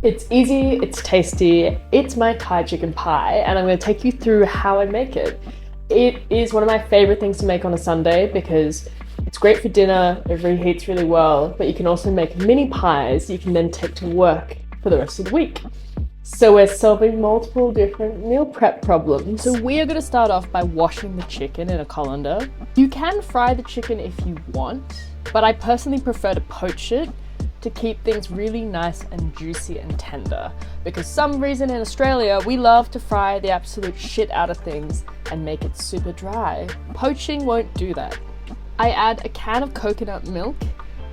It's easy, it's tasty, it's my Thai chicken pie, and I'm going to take you through how I make it. It is one of my favorite things to make on a Sunday because it's great for dinner, it reheats really well, but you can also make mini pies you can then take to work for the rest of the week. So we're solving multiple different meal prep problems. So we are going to start off by washing the chicken in a colander. You can fry the chicken if you want, but I personally prefer to poach it to keep things really nice and juicy and tender. Because some reason in Australia, we love to fry the absolute shit out of things and make it super dry. Poaching won't do that. I add a can of coconut milk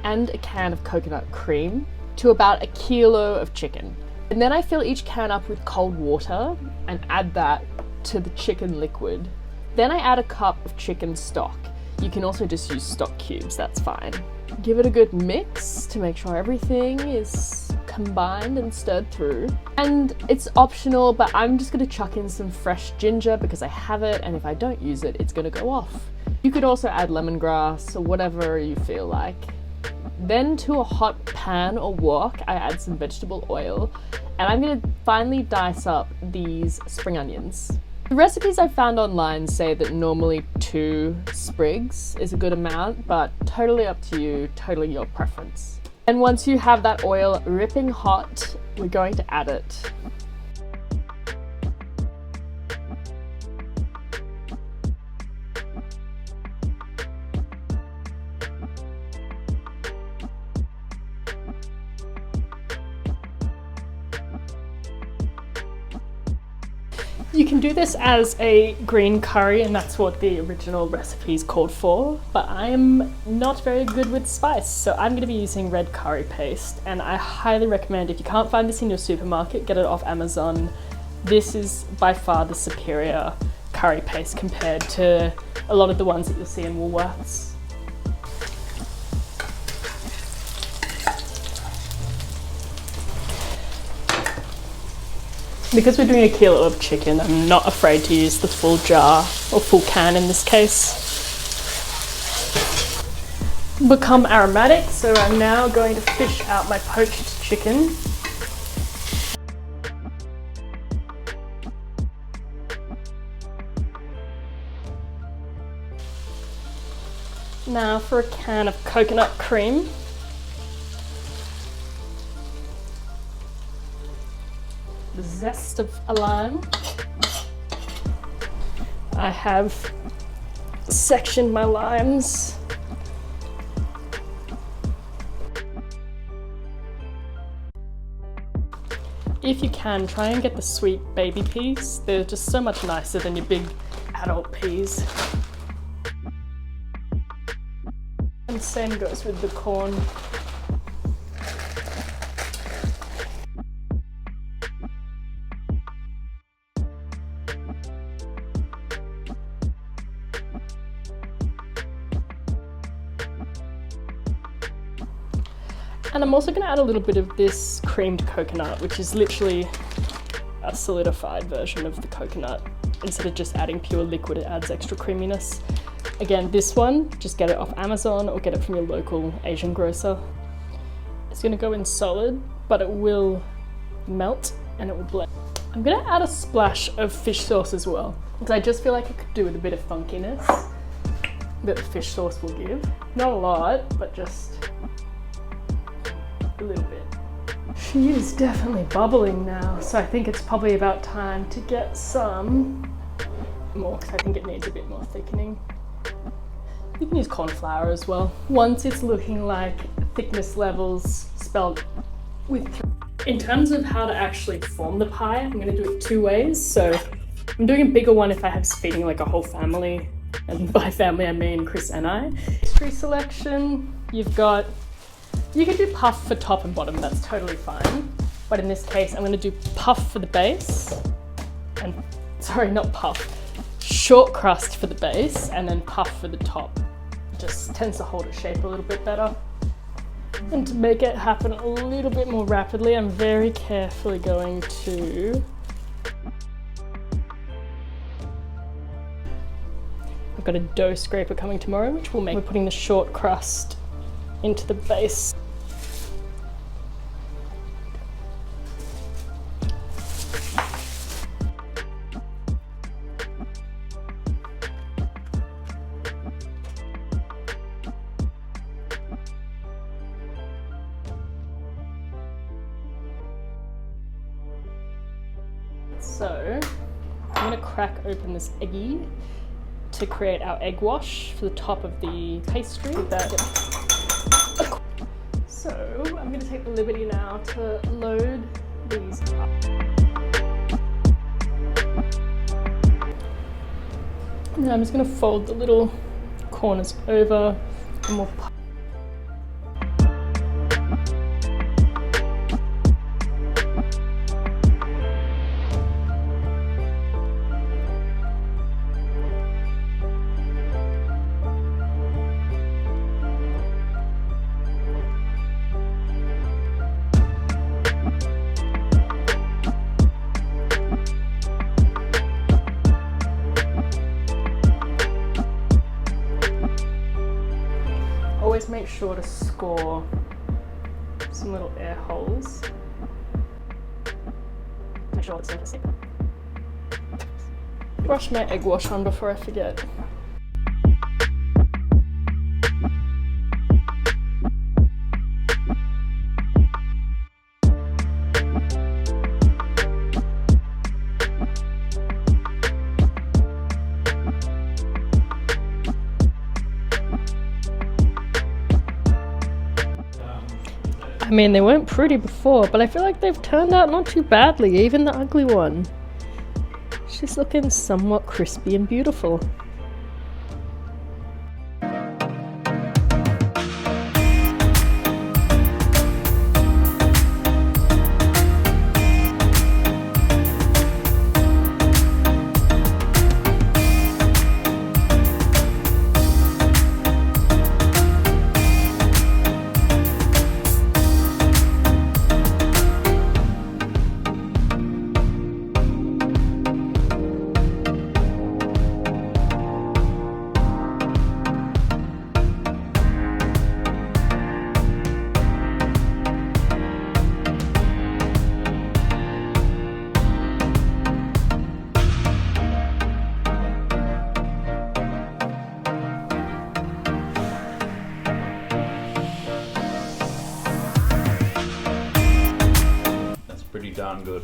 and a can of coconut cream to about a kilo of chicken. And then I fill each can up with cold water and add that to the chicken liquid. Then I add a cup of chicken stock. You can also just use stock cubes, that's fine. Give it a good mix to make sure everything is combined and stirred through. And it's optional, but I'm just gonna chuck in some fresh ginger because I have it, and if I don't use it, it's gonna go off. You could also add lemongrass or whatever you feel like. Then to a hot pan or wok, I add some vegetable oil, and I'm gonna finely dice up these spring onions. The recipes I found online say that normally 2 sprigs is a good amount, but totally up to you, totally your preference. And once you have that oil ripping hot, we're going to add it. You can do this as a green curry, and that's what the original recipe is called for, but I'm not very good with spice, so I'm going to be using red curry paste, and I highly recommend, if you can't find this in your supermarket, get it off Amazon. This is by far the superior curry paste compared to a lot of the ones that you'll see in Woolworths. Because we're doing a kilo of chicken, I'm not afraid to use the full jar, or full can in this case. Become aromatic, so I'm now going to fish out my poached chicken. Now for a can of coconut cream. The zest of a lime. I have sectioned my limes. If you can, try and get the sweet baby peas. They're just so much nicer than your big adult peas. And same goes with the corn. And I'm also going to add a little bit of this creamed coconut, which is literally a solidified version of the coconut. Instead of just adding pure liquid, it adds extra creaminess. Again, this one, just get it off Amazon or get it from your local Asian grocer. It's going to go in solid, but it will melt and it will blend. I'm going to add a splash of fish sauce as well, because I just feel like it could do with a bit of funkiness that the fish sauce will give. Not a lot, but just a little bit. She is definitely bubbling now, so I think it's probably about time to get some more, because I think it needs a bit more thickening. You can use corn flour as well. Once it's looking like thickness levels spelled with 3. In terms of how to actually form the pie, I'm going to do it 2 ways. So I'm doing a bigger one if I have feeding like a whole family, and by family I mean Chris and I. Pastry selection, you can do puff for top and bottom, that's totally fine. But in this case, I'm gonna do puff for the base, and, sorry, not puff, short crust for the base, and then puff for the top. It just tends to hold its shape a little bit better. And to make it happen a little bit more rapidly, I'm very carefully going to I've got a dough scraper coming tomorrow, which we're putting the short crust into the base. So I'm gonna crack open this eggie to create our egg wash for the top of the pastry. So I'm gonna take the liberty now to load these up. And I'm just gonna fold the little corners over and we'll always make sure to score some little air holes. Make sure it's surfacing. Brush my egg wash on before I forget. I mean, they weren't pretty before, but I feel like they've turned out not too badly, even the ugly one. She's looking somewhat crispy and beautiful. Pretty darn good.